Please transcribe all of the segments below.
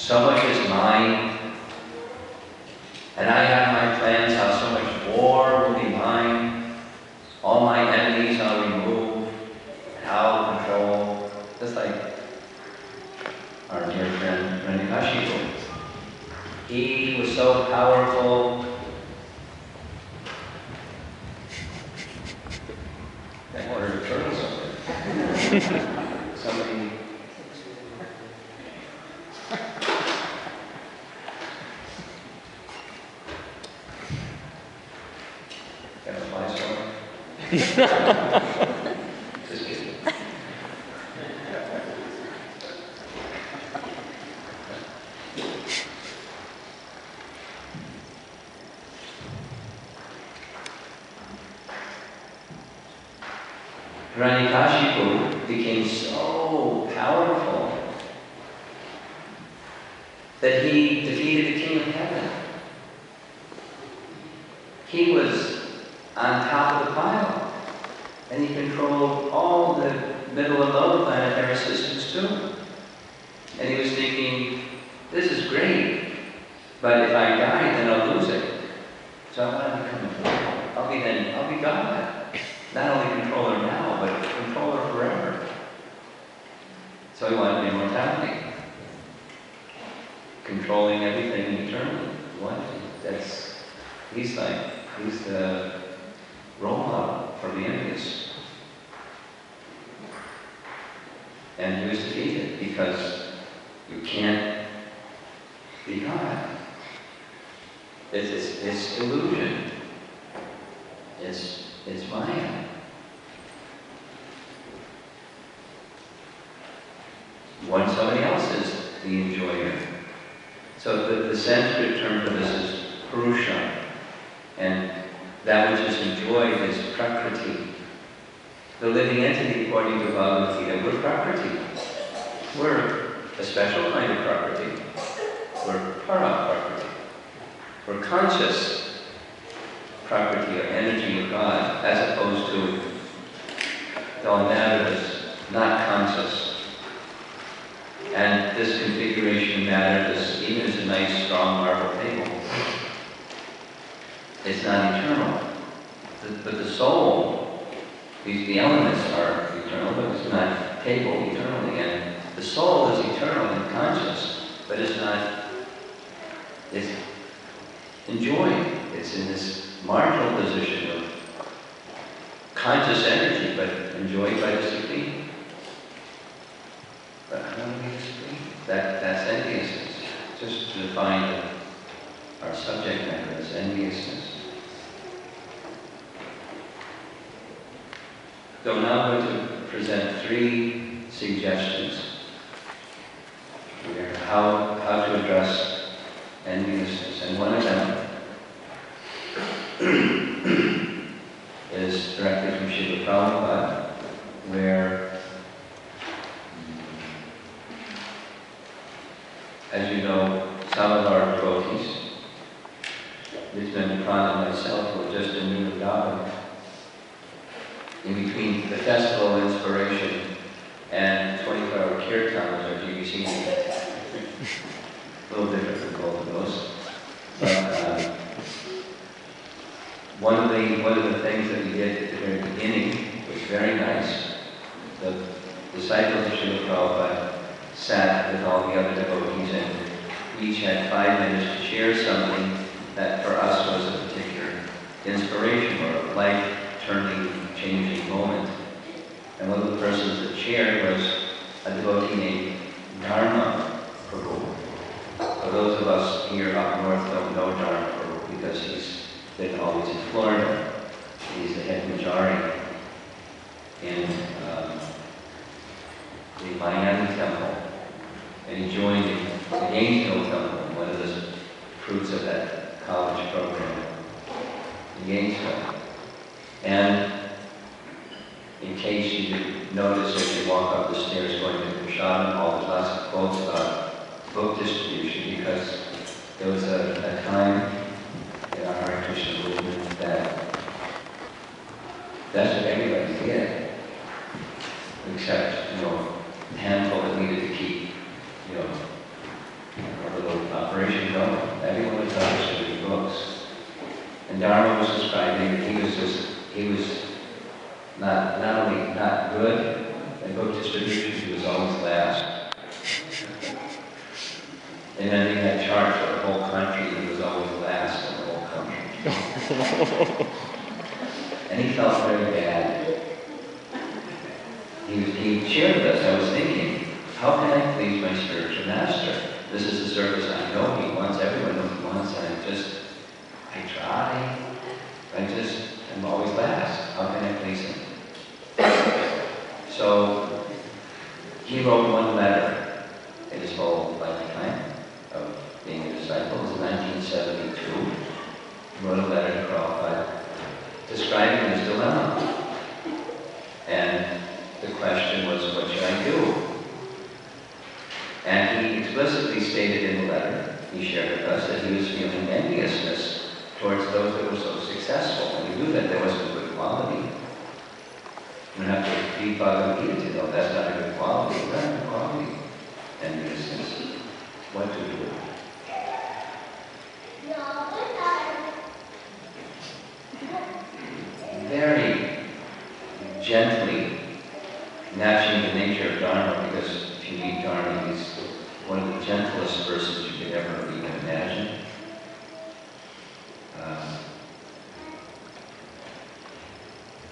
So much is mine, and I have my plans how so much war will be mine. All my enemies I'll remove, and I'll control. Just like our dear friend Renakashipu. He was so powerful. I ordered a turtle somewhere. Somebody. Got a fly somewhere? Just kidding. Hiranyakashipu became so powerful that he defeated the king of heaven. He was on top of the pile, and he controlled all the middle and low planetary systems too. And he was thinking, this is great, but if I die, then I'll lose it. So I want to become immortal. I'll be God. Not only controller now, but controller forever. So he wanted immortality. Controlling everything eternally. He's the role model for the envious. And he was defeated because you can't be God. It's illusion. It's Maya. Somebody else is the enjoyer. So the Sanskrit term for this is Purusha. And that which is enjoyed is Prakriti. The living entity, according to Bhagavad Gita, we're Prakriti. We're a special kind of Prakriti. We're Para Prakriti. We're conscious Prakriti, or energy of God, as opposed to all matter is not conscious. And this configuration of matter, even as a nice, strong marble table, it's not eternal. But the soul, the elements are eternal, but it's not table eternally. And the soul is eternal and conscious, but it's enjoying. It's in this marginal position of conscious energy, but enjoyed by the Supreme. But how do we explain? That's enviousness. Just to define our subject matter as enviousness. So now I'm going to present 3 suggestions here how to address enviousness. And one of them is directly from Srila Prabhupada, where, as you know, some of our devotees, Vishnu Prana and myself, who were just in New Vrindavan, in between the Festival of Inspiration and 24-hour kirtan, which our GBC meeting. A little different from both of those. But one of the things that we did at the very beginning was very nice. The disciples of Srila Prabhupada sat with all the other devotees, and we each had 5 minutes to share something that for us was a particular inspiration or a life-turning, changing moment. And one of the persons that shared was a devotee named Dharma Prabhu. For those of us here up north don't know Dharma Prabhu because he's been always in Florida. He's the head Majari in the Miami Temple. And he joined the Gainesville Temple, one of the fruits of that college program in Gainesville. And in case you didn't notice, as you walk up the stairs going to the Prashadam Hall, there's lots of quotes about book distribution, because there was a time in our Hare Krishna movement that that's what everybody did, except, a handful that needed to keep, And then he had charge for the whole country. He was always last in the whole country. And he felt very bad. He shared with us. I was thinking, how can I please my spiritual master? This is the service I know he wants, everyone knows he wants, and I try. I'm always last. How can I please him? So he wrote one letter in his whole lifetime of being a disciple. It was in 1972. He wrote a letter to Prabhupada describing his dilemma. And the question was, what should I do? And he explicitly stated in the letter he shared with us that he was feeling enviousness towards those that were so successful. And he knew that there wasn't good quality. You don't have to read Bhagavad Gita to know that's not a good quality. It's not a good quality. Enviousness. What to do? Very gently matching the nature of Dharma, because if you meet Dharma, he's one of the gentlest persons you could ever even imagine.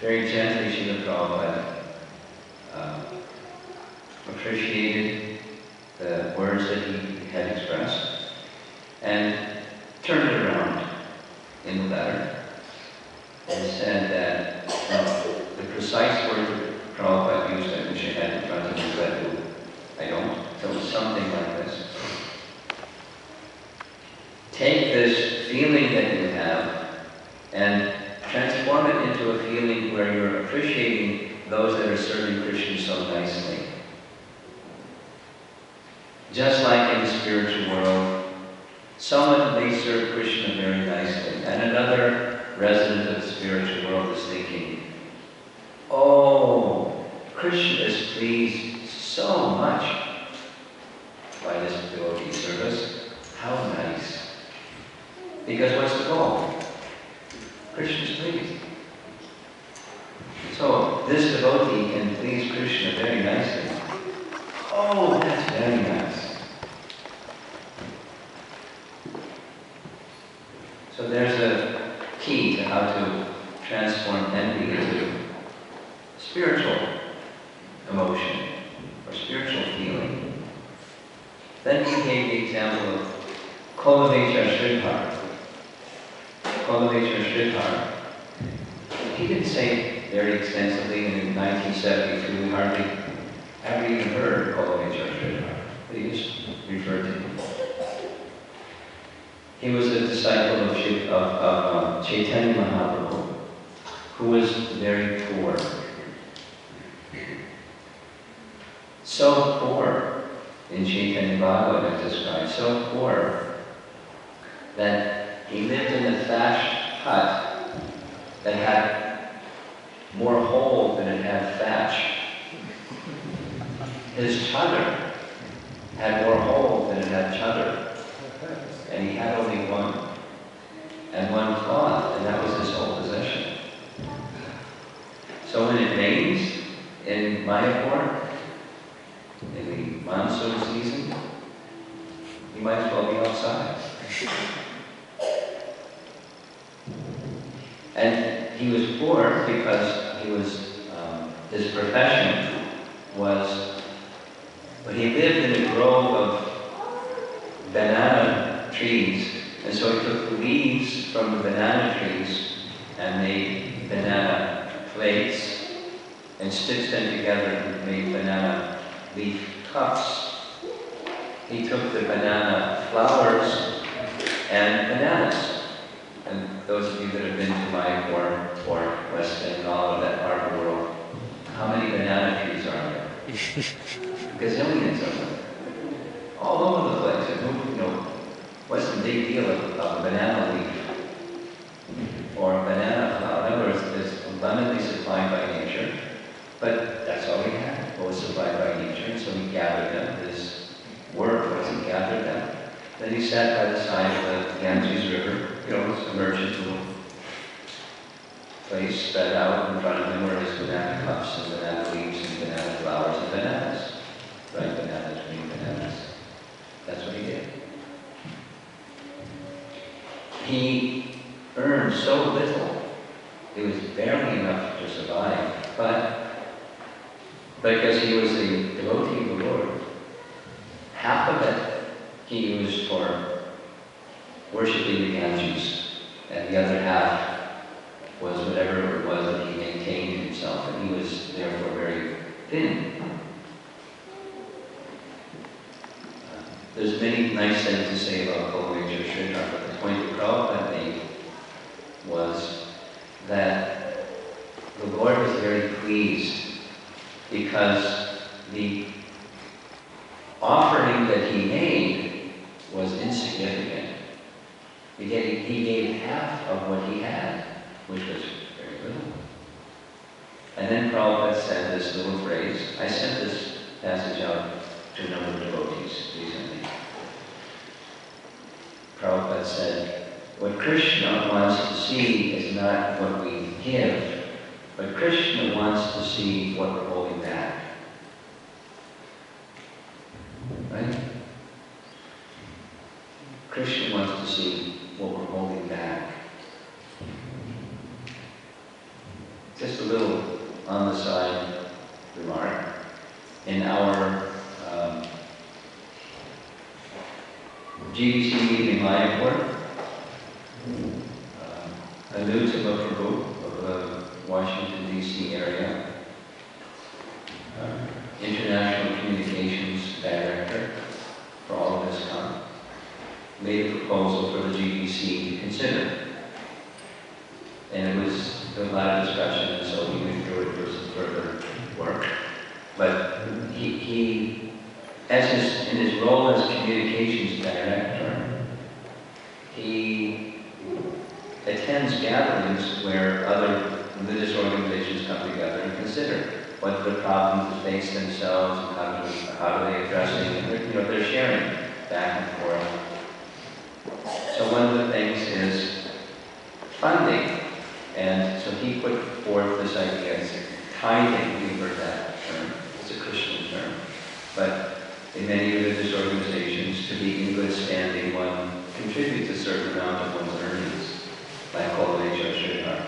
Very gently, Srila Prabhupada appreciated the words that he had expressed and turned it around in the letter and said that the precise words that Prabhupada used, I wish I had in front of me, but I don't. So it was something like this. Take this feeling that you have and transform it into a feeling where you're appreciating those that are serving Krishna so nicely. Just like in the spiritual world, someone may serve Krishna very nicely, and another resident of the spiritual world is thinking, oh, Krishna is pleased so much by this devotee service. How nice. Because what's the goal? Krishna's pleased. So this devotee can please Krishna very nicely. Oh, that's very nice. So there's a key to how to transform envy into spiritual emotion or spiritual feeling. Then he gave the example of Kolavechar Sridhar. Kolavechar Sridhar. He didn't say very extensively, and in 1972 we hardly ever even heard of Kolavechar Sridhar, but he just referred to him. He was a disciple of Chaitanya Mahaprabhu, who was very poor. So poor, in Chaitanya Bhagavatam described, so poor that he lived in a thatched hut that had more hole than it had thatch. His chadar had more hole than it had chadar. And he had only one, and one cloth, and that was his whole possession. So when it rains in Mayapur, in the monsoon season, you might as well be outside. And he was poor because his profession was, but he lived in a grove of banana trees, and so he took the leaves from the banana trees and made banana plates and stitched them together and made banana leaf cups. He took the banana flowers and bananas. And those of you that have been to Mayapur or West Bengal or that part of the world, how many banana trees are there? Gazillions of them. All over the place. And what's the big deal of a banana leaf or a banana flower? In other words, it's abundantly supplied by nature, but that's all he had. What was supplied by nature, and so he gathered them. His work was he gathered them. Then he sat by the side of the Ganges River, a merchant's little place spread out in front of him were his banana cups and banana leaves and banana flowers and bananas. Right, bananas, green bananas. That's what he did. he earned so little, it was barely enough to survive, but because he was a devotee of the Lord, half of it he used for worshipping the Ganges, and the other half was whatever it was that he maintained himself, and he was therefore very thin. There's many nice things to say about Golovecha Sridhar, but the point that Prabhupada made was that the Lord was very pleased because the offering that he made was insignificant. He gave half of what he had, which was very little. And then Prabhupada said this little phrase. I sent this passage out to a number of devotees recently. Prabhupada said, what Krishna wants to see is not what we give, but Krishna wants to see what we're holding back. Right? Krishna wants to see what we're holding back. Just a little on the side remark. In our GBC meeting in Mayapur, Anutama Prabhu of the Washington, D.C. area, International Communications Director for all of ISKCON, made a proposal for the GBC to consider. And it was a lot of discussion, and so we went through it for some further work. But he in his role as communications director, he attends gatherings where other religious organizations come together and consider what the problems that face themselves and how do they address it. And they're sharing back and forth. So one of the things is funding. And so he put forth this idea, it's tithing, we've heard that term, it's a Christian term. But in many religious organizations, to be in good standing, one contributes a certain amount of one's earnings, like Golovecha Sridhar.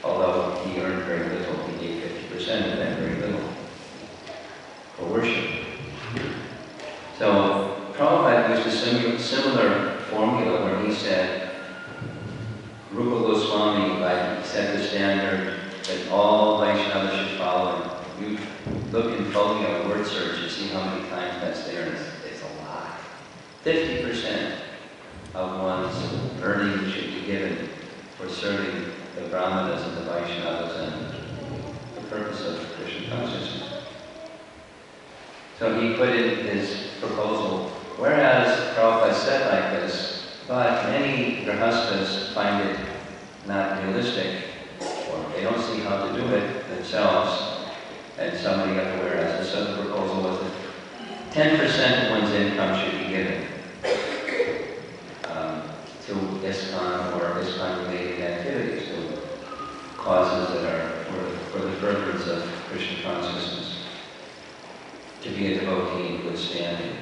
Although he earned very little, he gave 50% of that very little for worship. So Prabhupada used a similar formula where he said, Rupa Goswami set the standard that all Vaishnavas should follow. You look in Fully a word search and see how many times that's there, and it's a lot. 50% of one's earnings should be given for serving the Brahmanas and the Vaishnavas and the purpose of Krishna consciousness. So he put in his proposal, whereas Prabhupada said like this, but many grahastas find it not realistic, or they don't see how to do it themselves, and somebody got the whereas. And so the proposal was that 10% of one's income should be given to ISKCON or ISKCON-related activities, to causes that are for the furtherance of Krishna consciousness, to be a devotee in good standing.